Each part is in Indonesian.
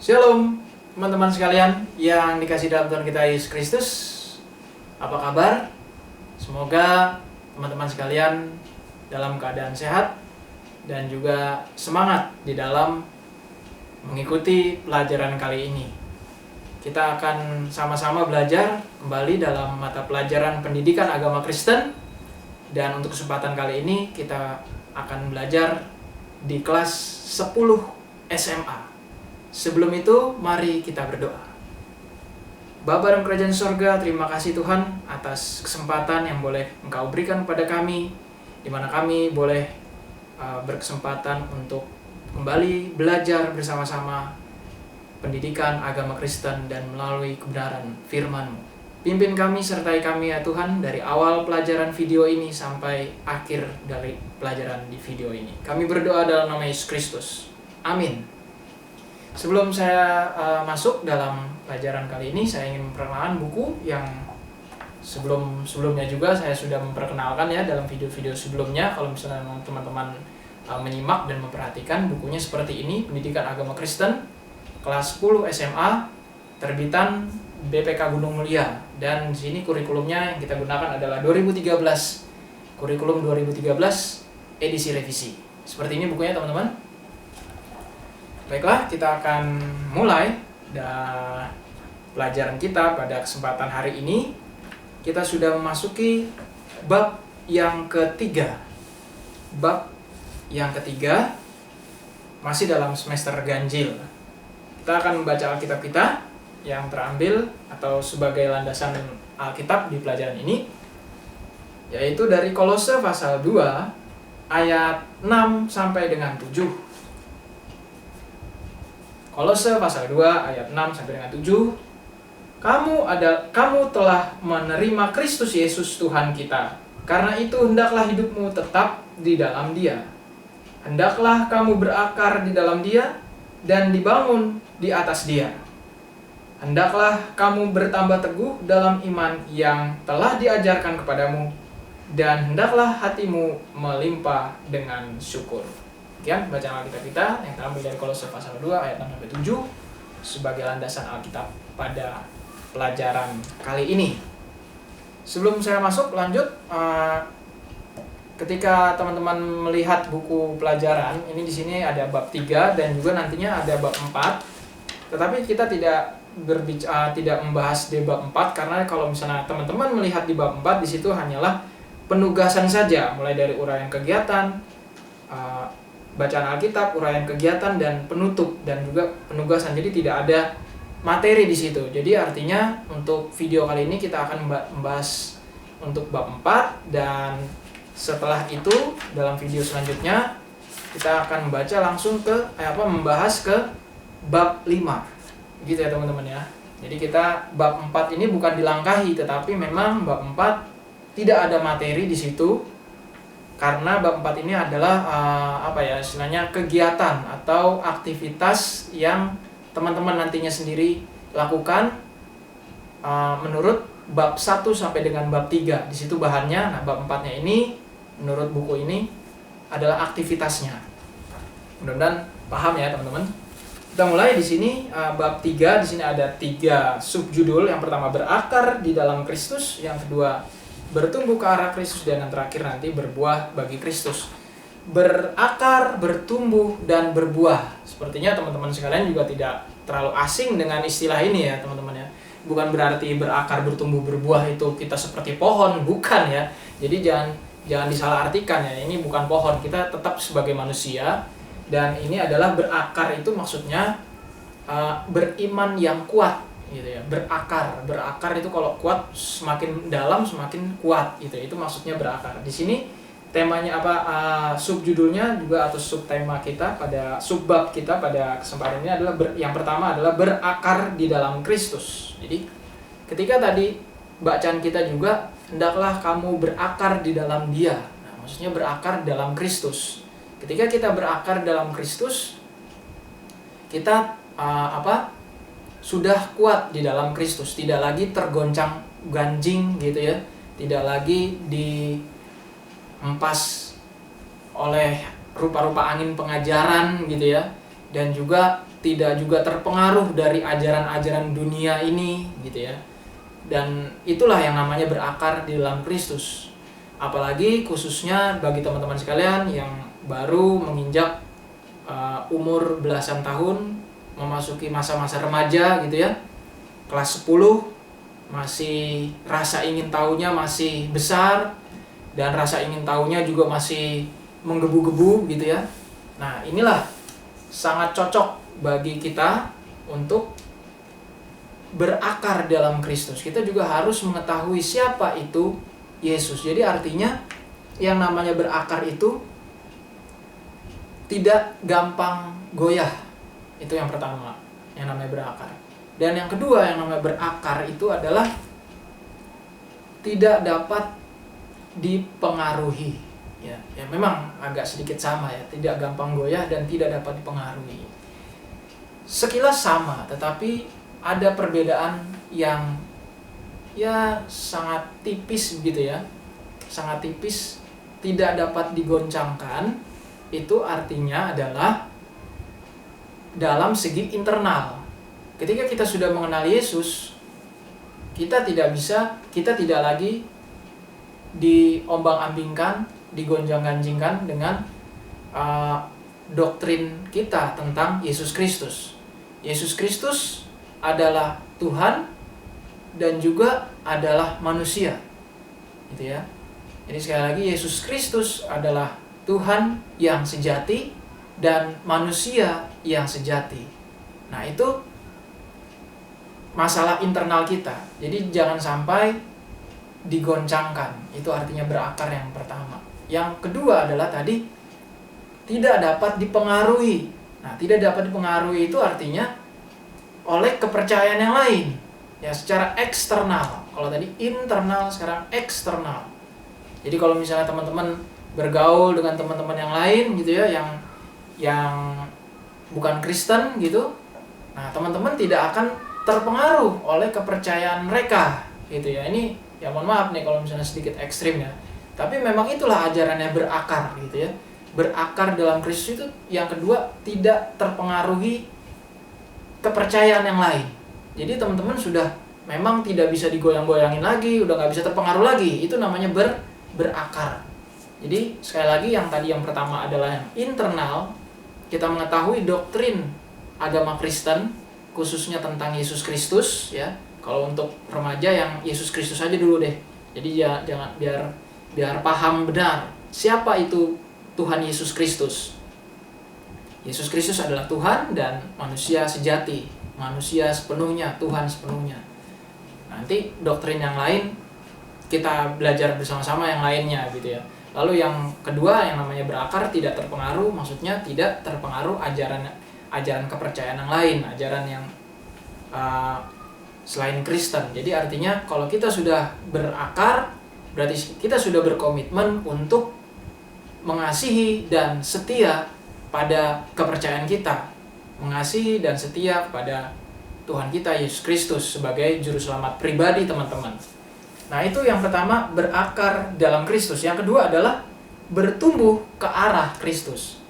Shalom teman-teman sekalian yang dikasih dalam Tuhan kita Yesus Kristus. Apa kabar? Semoga teman-teman sekalian dalam keadaan sehat dan juga semangat di dalam mengikuti pelajaran kali ini. Kita akan sama-sama belajar kembali dalam mata pelajaran pendidikan agama Kristen. Dan untuk kesempatan kali ini kita akan belajar di kelas 10 SMA. Sebelum itu, mari kita berdoa. Bapa dalam kerajaan sorga, terima kasih Tuhan atas kesempatan yang boleh Engkau berikan kepada kami, di mana kami boleh berkesempatan untuk kembali belajar bersama-sama pendidikan agama Kristen dan melalui kebenaran firman-Mu. Pimpin kami, sertai kami ya Tuhan, dari awal pelajaran video ini sampai akhir dari pelajaran di video ini. Kami berdoa dalam nama Yesus Kristus. Amin. Sebelum saya masuk dalam pelajaran kali ini, saya ingin memperkenalkan buku yang sebelumnya juga saya sudah memperkenalkan ya dalam video-video sebelumnya. Kalau misalnya teman-teman menyimak dan memperhatikan, bukunya seperti ini, Pendidikan Agama Kristen, kelas 10 SMA, terbitan BPK Gunung Mulia. Dan di sini kurikulumnya yang kita gunakan adalah 2013, kurikulum 2013 edisi revisi. Seperti ini bukunya teman-teman. Baiklah, kita akan mulai pelajaran kita pada kesempatan hari ini. Kita sudah memasuki bab yang ketiga. Bab yang ketiga masih dalam semester ganjil. Kita akan membaca Alkitab kita yang terambil atau sebagai landasan Alkitab di pelajaran ini, yaitu dari Kolose pasal 2 ayat 6 sampai dengan 7. Kolose pasal 2 ayat 6 sampai dengan 7. Kamu telah menerima Kristus Yesus Tuhan kita. Karena itu hendaklah hidupmu tetap di dalam Dia. Hendaklah kamu berakar di dalam Dia dan dibangun di atas Dia. Hendaklah kamu bertambah teguh dalam iman yang telah diajarkan kepadamu, dan hendaklah hatimu melimpah dengan syukur. Sekian bacaan Alkitab kita yang terambil dari Kolose pasal 2 ayat 6 sampai 7 sebagai landasan Alkitab pada pelajaran kali ini. Sebelum saya masuk lanjut, ketika teman-teman melihat buku pelajaran ini, di sini ada bab 3 dan juga nantinya ada bab 4. Tetapi kita tidak membahas di bab 4 karena kalau misalnya teman-teman melihat di bab 4, di situ hanyalah penugasan saja, mulai dari uraian kegiatan, bacaan Alkitab, uraian kegiatan, dan penutup, dan juga penugasan. Jadi tidak ada materi di situ. Jadi artinya untuk video kali ini kita akan membahas untuk bab 4, dan setelah itu dalam video selanjutnya kita akan membaca langsung membahas ke bab 5. Gitu ya teman-teman ya. Jadi kita bab 4 ini bukan dilangkahi, tetapi memang bab 4 tidak ada materi di situ. Karena bab 4 ini adalah istilahnya kegiatan atau aktivitas yang teman-teman nantinya sendiri lakukan menurut bab 1 sampai dengan bab 3. Di situ bahannya. Nah, bab 4-nya ini menurut buku ini adalah aktivitasnya. Mudah-mudahan paham ya, teman-teman. Kita mulai di sini bab 3. Di sini ada 3 subjudul. Yang pertama berakar di dalam Kristus, yang kedua bertumbuh ke arah Kristus, dan yang terakhir nanti berbuah bagi Kristus. Berakar, bertumbuh, dan berbuah. Sepertinya teman-teman sekalian juga tidak terlalu asing dengan istilah ini ya teman-teman ya. Bukan berarti berakar, bertumbuh, berbuah itu kita seperti pohon, bukan ya. Jadi jangan disalahartikan ya. Ini bukan pohon, kita tetap sebagai manusia. Dan ini adalah berakar, itu maksudnya beriman yang kuat. Gitu ya, berakar itu kalau kuat, semakin dalam semakin kuat, itu maksudnya berakar. Di sini temanya subjudulnya juga atau subtema kita pada subbab kita pada kesempatan ini adalah yang pertama adalah berakar di dalam Kristus. Jadi ketika tadi bacaan kita juga, hendaklah kamu berakar di dalam Dia. Nah, maksudnya berakar dalam Kristus. Ketika kita berakar dalam Kristus, kita sudah kuat di dalam Kristus, tidak lagi tergoncang-ganjing gitu ya, tidak lagi dihempas oleh rupa-rupa angin pengajaran gitu ya, dan juga tidak juga terpengaruh dari ajaran-ajaran dunia ini gitu ya. Dan itulah yang namanya berakar di dalam Kristus. Apalagi khususnya bagi teman-teman sekalian yang baru menginjak umur belasan tahun, memasuki masa-masa remaja gitu ya, kelas 10, masih rasa ingin tahunya masih besar, dan rasa ingin tahunya juga masih menggebu-gebu gitu ya. Nah, inilah sangat cocok bagi kita untuk berakar dalam Kristus. Kita juga harus mengetahui siapa itu Yesus. Jadi artinya yang namanya berakar itu tidak gampang goyah. Itu yang pertama, yang namanya berakar. Dan yang kedua, yang namanya berakar itu adalah tidak dapat dipengaruhi. Ya memang agak sedikit sama ya, tidak gampang goyah dan tidak dapat dipengaruhi. Sekilas sama, tetapi ada perbedaan yang ya sangat tipis begitu ya. Sangat tipis, tidak dapat digoncangkan. Itu artinya adalah dalam segi internal. Ketika kita sudah mengenal Yesus, kita tidak lagi diombang-ambingkan, digonjang-ganjingkan dengan doktrin kita tentang Yesus Kristus. Yesus Kristus adalah Tuhan dan juga adalah manusia. Gitu ya. Jadi sekali lagi, Yesus Kristus adalah Tuhan yang sejati dan manusia yang sejati. Nah, itu masalah internal kita. Jadi jangan sampai digoncangkan. Itu artinya berakar yang pertama. Yang kedua adalah tadi tidak dapat dipengaruhi. Nah, tidak dapat dipengaruhi itu artinya oleh kepercayaan yang lain. Ya, secara eksternal. Kalau tadi internal, sekarang eksternal. Jadi kalau misalnya teman-teman bergaul dengan teman-teman yang lain gitu ya, yang bukan Kristen gitu, nah teman-teman tidak akan terpengaruh oleh kepercayaan mereka gitu ya. Ini ya mohon maaf nih kalau misalnya sedikit ekstrim ya, tapi memang itulah ajarannya berakar gitu ya. Berakar dalam Kristus itu yang kedua, tidak terpengaruhi kepercayaan yang lain. Jadi teman-teman sudah memang tidak bisa digoyang-goyangin lagi, udah gak bisa terpengaruh lagi. Itu namanya berakar. Jadi sekali lagi, yang tadi yang pertama adalah yang internal. Kita mengetahui doktrin agama Kristen, khususnya tentang Yesus Kristus ya. Kalau untuk remaja, yang Yesus Kristus aja dulu deh. Jadi ya jangan, biar paham benar siapa itu Tuhan Yesus Kristus. Yesus Kristus adalah Tuhan dan manusia sejati, manusia sepenuhnya, Tuhan sepenuhnya. Nanti doktrin yang lain kita belajar bersama-sama yang lainnya gitu ya. Lalu yang kedua, yang namanya berakar, tidak terpengaruh, maksudnya tidak terpengaruh ajaran kepercayaan yang lain, ajaran yang selain Kristen. Jadi artinya kalau kita sudah berakar, berarti kita sudah berkomitmen untuk mengasihi dan setia pada kepercayaan kita, mengasihi dan setia pada Tuhan kita Yesus Kristus sebagai juru selamat pribadi teman-teman. Nah, itu yang pertama, berakar dalam Kristus. Yang kedua adalah bertumbuh ke arah Kristus.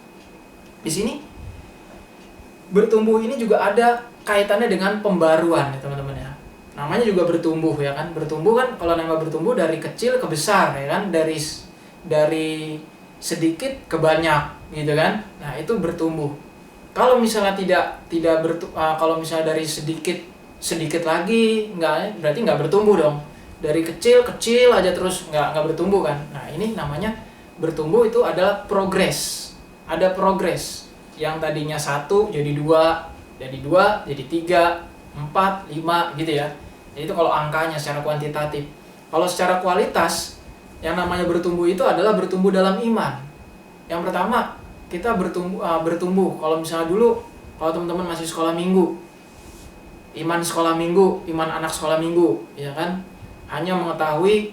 Di sini bertumbuh ini juga ada kaitannya dengan pembaruan ya teman-teman ya. Namanya juga bertumbuh ya kan. Bertumbuh kan, kalau nama bertumbuh dari kecil ke besar ya kan, dari sedikit ke banyak gitu kan. Nah, itu bertumbuh. Kalau misalnya kalau misalnya dari sedikit lagi, berarti nggak bertumbuh dong. Dari kecil aja terus nggak bertumbuh kan. Nah, ini namanya bertumbuh, itu adalah progres. Ada progres. Yang tadinya 1 jadi 2, jadi 2, jadi 3, 4, 5 gitu ya. Jadi itu kalau angkanya secara kuantitatif. Kalau secara kualitas, yang namanya bertumbuh itu adalah bertumbuh dalam iman. Yang pertama, kita bertumbuh kalau misalnya dulu, kalau teman-teman masih sekolah minggu, iman sekolah minggu, iman anak sekolah minggu, ya kan? Hanya mengetahui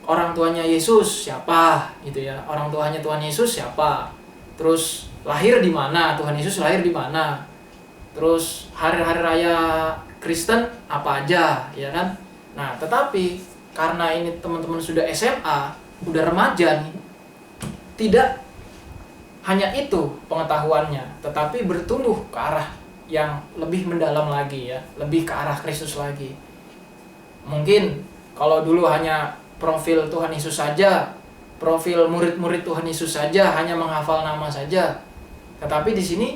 orang tuanya Yesus siapa, gitu ya. Orang tuanya Tuhan Yesus siapa? Terus lahir di mana? Tuhan Yesus lahir di mana? Terus hari-hari raya Kristen apa aja, ya kan? Nah, tetapi karena ini teman-teman sudah SMA, udah remaja nih, tidak hanya itu pengetahuannya, tetapi bertumbuh ke arah yang lebih mendalam lagi ya, lebih ke arah Kristus lagi. Mungkin kalau dulu hanya profil Tuhan Yesus saja, profil murid-murid Tuhan Yesus saja, hanya menghafal nama saja. Tetapi di sini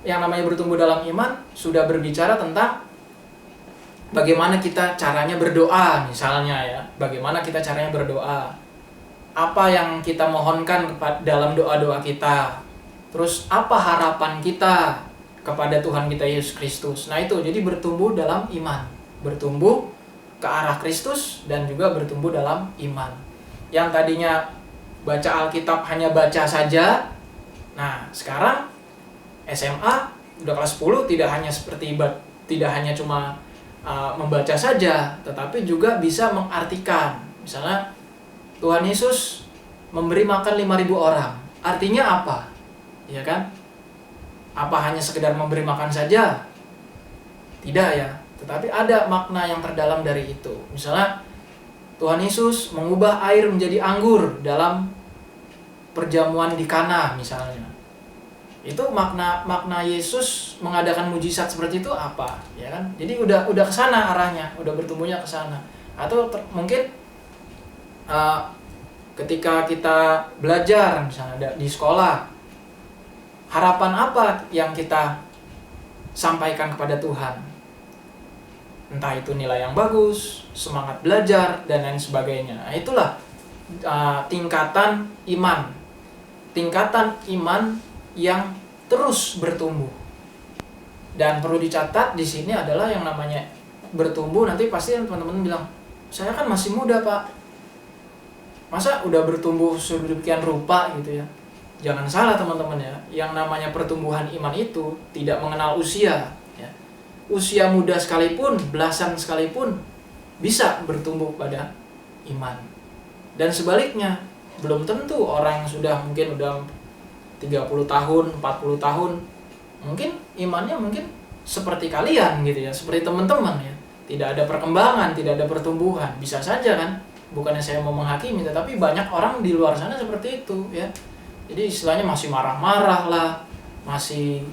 yang namanya bertumbuh dalam iman sudah berbicara tentang bagaimana kita caranya berdoa misalnya ya, bagaimana kita caranya berdoa. Apa yang kita mohonkan dalam doa-doa kita. Terus apa harapan kita kepada Tuhan kita Yesus Kristus. Nah itu, jadi bertumbuh dalam iman. Bertumbuh ke arah Kristus dan juga bertumbuh dalam iman. Yang tadinya baca Alkitab hanya baca saja. Nah sekarang SMA udah kelas 10 tidak hanya cuma membaca saja, tetapi juga bisa mengartikan. Misalnya Tuhan Yesus memberi makan 5.000 orang. Artinya apa? Ya kan? Apa hanya sekedar memberi makan saja? Tidak ya. Tetapi ada makna yang terdalam dari itu. Misalnya Tuhan Yesus mengubah air menjadi anggur dalam perjamuan di Kana misalnya. Itu makna Yesus mengadakan mujizat seperti itu apa? Ya kan? Jadi udah ke sana arahnya, udah bertumbuhnya ke sana. Atau mungkin ketika kita belajar misalnya di sekolah, harapan apa yang kita sampaikan kepada Tuhan? Entah itu nilai yang bagus, semangat belajar, dan lain sebagainya. Nah, itulah tingkatan iman. Tingkatan iman yang terus bertumbuh. Dan perlu dicatat di sini adalah yang namanya bertumbuh, nanti pasti teman-teman bilang, saya kan masih muda Pak. Masa udah bertumbuh sedemikian rupa gitu ya. Jangan salah teman-teman ya. Yang namanya pertumbuhan iman itu tidak mengenal usia ya. Usia muda sekalipun, belasan sekalipun bisa bertumbuh pada iman. Dan sebaliknya, belum tentu orang yang sudah mungkin udah 30 tahun, 40 tahun, mungkin imannya mungkin seperti kalian gitu ya, seperti teman-teman ya. Tidak ada perkembangan, tidak ada pertumbuhan. Bisa saja kan? Bukannya saya mau menghakimi, tetapi banyak orang di luar sana seperti itu ya. Jadi istilahnya masih marah-marah lah, masih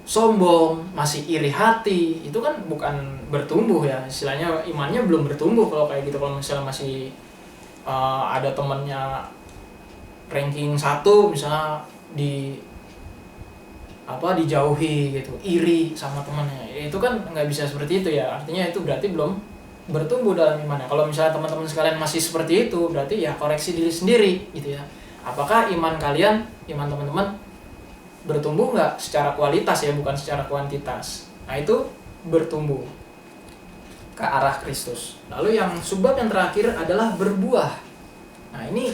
sombong, masih iri hati. Itu kan bukan bertumbuh ya. Istilahnya imannya belum bertumbuh kalau kayak gitu. Kalau misalnya masih ada temannya ranking 1 misalnya dijauhi gitu, iri sama temannya, itu kan nggak bisa seperti itu ya. Artinya itu berarti belum bertumbuh dalam imannya. Kalau misalnya teman-teman sekalian masih seperti itu, berarti ya koreksi diri sendiri gitu ya. Apakah iman kalian, iman teman-teman bertumbuh nggak secara kualitas ya, bukan secara kuantitas. Nah itu bertumbuh ke arah Kristus. Lalu yang subbab yang terakhir adalah berbuah. Nah ini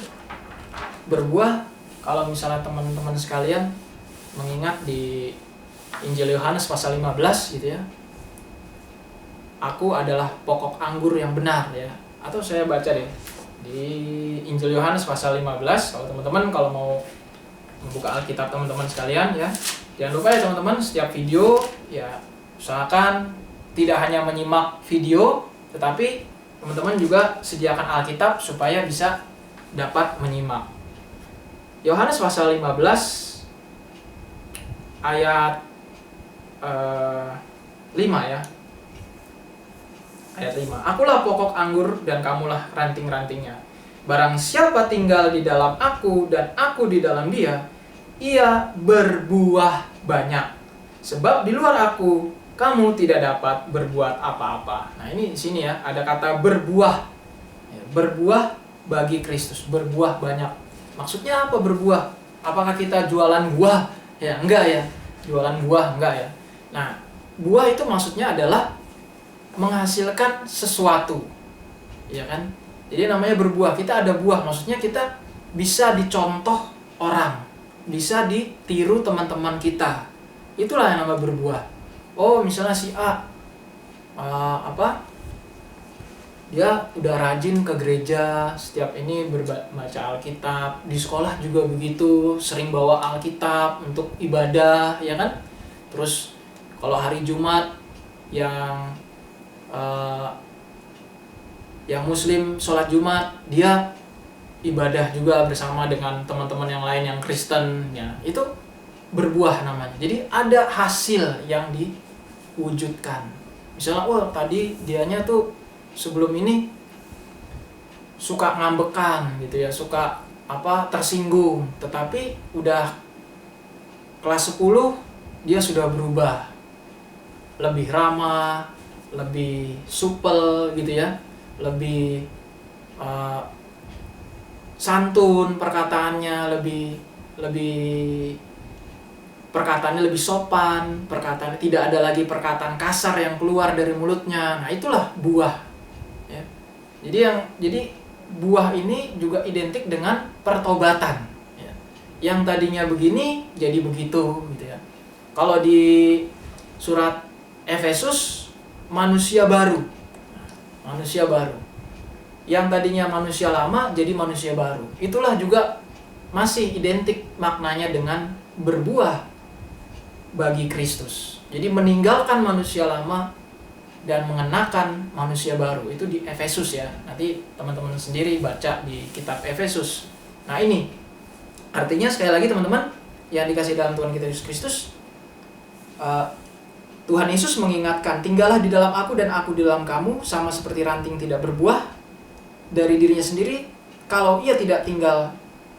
berbuah, kalau misalnya teman-teman sekalian mengingat di Injil Yohanes pasal 15 gitu ya. Aku adalah pokok anggur yang benar ya. Atau saya baca deh di Injil Yohanes pasal 15. Kalau teman-teman kalau mau membuka Alkitab teman-teman sekalian ya, jangan lupa ya teman-teman, setiap video ya usahakan tidak hanya menyimak video, tetapi teman-teman juga sediakan Alkitab supaya bisa dapat menyimak. Yohanes pasal 15 ayat 5 ya. Ayat 5. Akulah pokok anggur dan kamulah ranting-rantingnya. Barang siapa tinggal di dalam aku dan aku di dalam dia, ia berbuah banyak. Sebab di luar aku kamu tidak dapat berbuat apa-apa. Nah, ini di sini ya ada kata berbuah. Ya, berbuah bagi Kristus, berbuah banyak. Maksudnya apa berbuah? Apakah kita jualan buah? Ya, enggak ya. Jualan buah enggak ya. Nah, buah itu maksudnya adalah menghasilkan sesuatu. Ya kan? Jadi namanya berbuah. Kita ada buah, maksudnya kita bisa dicontoh orang. bisa ditiru teman-teman kita. Itulah yang namanya berbuah. Oh, misalnya si A dia udah rajin ke gereja, setiap ini baca Alkitab, di sekolah juga begitu, sering bawa Alkitab untuk ibadah, ya kan? Terus kalau hari Jumat yang Muslim sholat Jumat, dia ibadah juga bersama dengan teman-teman yang lain yang Kristen, ya. Itu berbuah namanya. Jadi ada hasil yang diwujudkan. Misalnya, tadi dianya tuh sebelum ini suka ngambekan gitu ya, suka tersinggung, tetapi udah kelas 10 dia sudah berubah, lebih ramah, lebih supel gitu ya, lebih santun perkataannya, perkataannya lebih sopan, perkataannya tidak ada lagi perkataan kasar yang keluar dari mulutnya. Nah, itulah buah. Ya. Jadi buah ini juga identik dengan pertobatan. Ya. Yang tadinya begini jadi begitu, gitu ya. Kalau di surat Efesus, manusia baru. Manusia baru. Yang tadinya manusia lama jadi manusia baru. Itulah juga masih identik maknanya dengan berbuah bagi Kristus. Jadi meninggalkan manusia lama dan mengenakan manusia baru. Itu di Efesus ya. Nanti teman-teman sendiri baca di kitab Efesus. Nah, ini artinya sekali lagi teman-teman yang dikasih dalam Tuhan kita Yesus Kristus, Tuhan Yesus mengingatkan, tinggallah di dalam aku dan aku di dalam kamu, sama seperti ranting tidak berbuah dari dirinya sendiri kalau ia tidak tinggal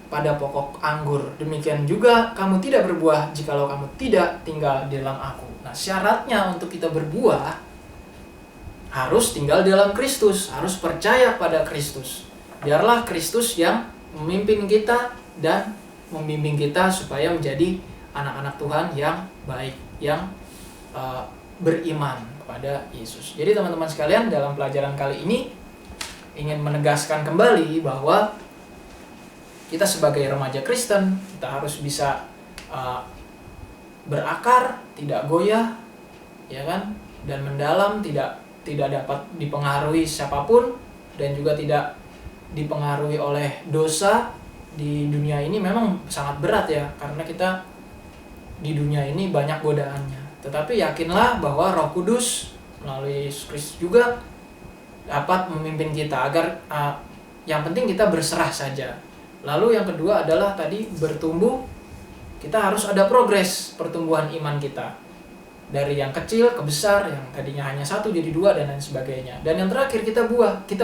pada pokok anggur, demikian juga kamu tidak berbuah jikalau kamu tidak tinggal di dalam aku. Nah, syaratnya untuk kita berbuah harus tinggal di dalam Kristus, harus percaya pada Kristus. Biarlah Kristus yang memimpin kita dan membimbing kita supaya menjadi anak-anak Tuhan yang baik, yang beriman kepada Yesus. Jadi teman-teman sekalian, dalam pelajaran kali ini ingin menegaskan kembali bahwa kita sebagai remaja Kristen, kita harus bisa berakar, tidak goyah, ya kan, dan mendalam, tidak dapat dipengaruhi siapapun, dan juga tidak dipengaruhi oleh dosa. Di dunia ini memang sangat berat ya, karena kita di dunia ini banyak godaannya. Tetapi yakinlah bahwa Roh Kudus melalui Yesus Kristus juga dapat memimpin kita agar yang penting kita berserah saja. Lalu yang kedua adalah tadi bertumbuh, kita harus ada progres pertumbuhan iman kita. Dari yang kecil ke besar, yang tadinya hanya 1 jadi 2 dan lain sebagainya. Dan yang terakhir kita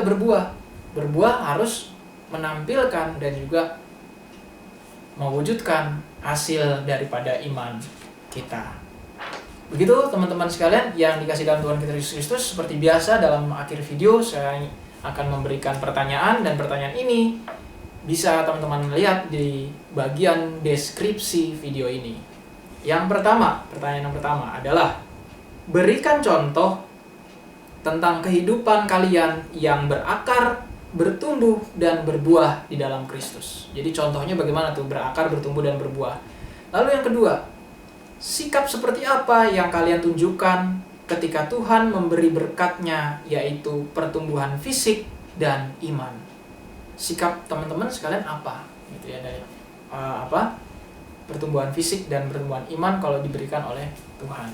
berbuah. Berbuah harus menampilkan dan juga mewujudkan hasil daripada iman kita. Begitu teman-teman sekalian yang dikasih dalam Tuhan kita Yesus Kristus. Seperti biasa dalam akhir video saya akan memberikan pertanyaan, dan pertanyaan ini bisa teman-teman lihat di bagian deskripsi video ini. Pertanyaan yang pertama adalah, berikan contoh tentang kehidupan kalian yang berakar, bertumbuh, dan berbuah di dalam Kristus. Jadi contohnya bagaimana tuh berakar, bertumbuh, dan berbuah. Lalu yang kedua, sikap seperti apa yang kalian tunjukkan ketika Tuhan memberi berkat-Nya, yaitu pertumbuhan fisik dan iman. Sikap teman-teman sekalian apa? Gitu ya, dari pertumbuhan fisik dan pertumbuhan iman kalau diberikan oleh Tuhan.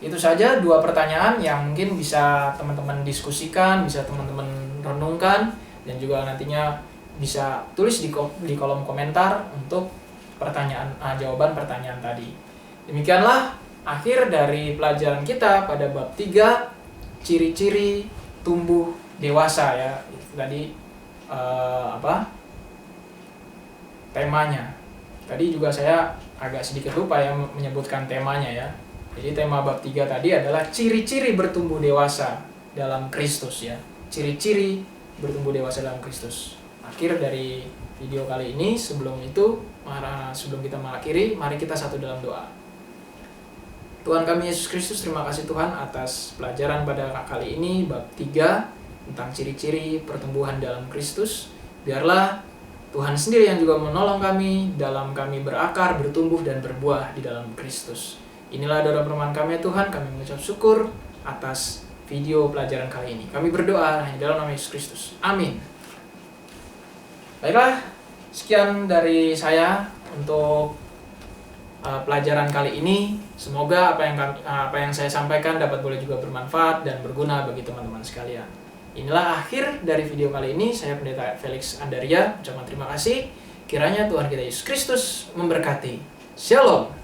Itu saja 2 pertanyaan yang mungkin bisa teman-teman diskusikan, bisa teman-teman renungkan, dan juga nantinya bisa tulis di kolom komentar untuk jawaban pertanyaan tadi. Demikianlah akhir dari pelajaran kita pada bab 3, ciri-ciri tumbuh dewasa ya. Itu tadi temanya. Tadi juga saya agak sedikit lupa ya menyebutkan temanya ya. Jadi tema bab 3 tadi adalah ciri-ciri bertumbuh dewasa dalam Kristus ya. Ciri-ciri bertumbuh dewasa dalam Kristus. Akhir dari video kali ini, sebelum kita mengakhiri, mari kita satu dalam doa. Tuhan kami Yesus Kristus, terima kasih Tuhan atas pelajaran pada kali ini bab 3 tentang ciri-ciri pertumbuhan dalam Kristus. Biarlah Tuhan sendiri yang juga menolong kami dalam kami berakar, bertumbuh, dan berbuah di dalam Kristus. Inilah doa permohonan kami ya Tuhan, kami mengucap syukur atas video pelajaran kali ini. Kami berdoa hanya dalam nama Yesus Kristus. Amin. Baiklah, sekian dari saya untuk pelajaran kali ini. Semoga apa yang saya sampaikan dapat boleh juga bermanfaat dan berguna bagi teman-teman sekalian. Inilah akhir dari video kali ini. Saya Pendeta Felix Andaria, ucapkan terima kasih. Kiranya Tuhan kita Yesus Kristus memberkati. Shalom.